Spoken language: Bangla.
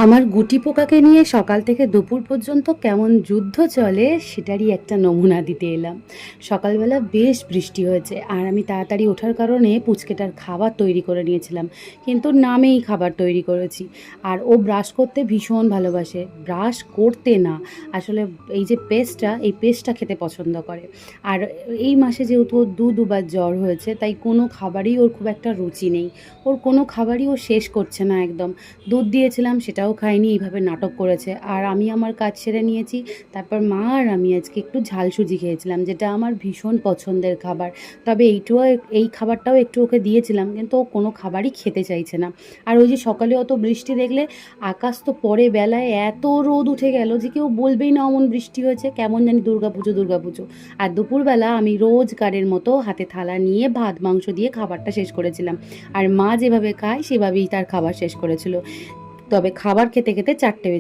আমার গুটি পোকাকে নিয়ে সকাল থেকে দুপুর পর্যন্ত কেমন যুদ্ধ চলে সেটারই একটা নমুনা দিতে এলাম। সকালবেলা বেশ বৃষ্টি হয়েছে আর আমি তাড়াতাড়ি ওঠার কারণে পুচকেটার খাবার তৈরি করে নিয়েছিলাম, কিন্তু নামেই খাবার তৈরি করেছি। আর ও ব্রাশ করতে ভীষণ ভালোবাসে, ব্রাশ করতে না, আসলে এই যে পেস্টটা, এই পেস্টটা খেতে পছন্দ করে। আর এই মাসে যেহেতু ওর দুবার জ্বর হয়েছে, তাই কোনো খাবারই ওর খুব একটা রুচি নেই। ওর কোনো খাবারই ও শেষ করছে না একদম। দুধ দিয়েছিলাম সেটাও খায়নি, এইভাবে নাটক করেছে। আর আমি আমার কাজ সেরে নিয়েছি। তারপর মা আর আমি আজকে একটু ঝাল সুজি খেয়েছিলাম, যেটা আমার ভীষণ পছন্দের খাবার। তবে এই খাবারটাও একটু ওকে দিয়েছিলাম, কিন্তু ও কোনো খাবারই খেতে চাইছে না। আর ওই যে সকালে অত বৃষ্টি দেখলে, আকাশ তো পরে বেলায় এত রোদ উঠে গেল যে কেউ বলবেই না অমন বৃষ্টি হয়েছে, কেমন জানি দুর্গাপুজো। আর দুপুরবেলা আমি রোজগারের মতো হাতে থালা নিয়ে ভাত মাংস দিয়ে খাবারটা শেষ করেছিলাম। আর মা যেভাবে খায় সেভাবেই তার খাবার শেষ করেছিল। তবে খাবার খেতে খেতে 4টে বেজে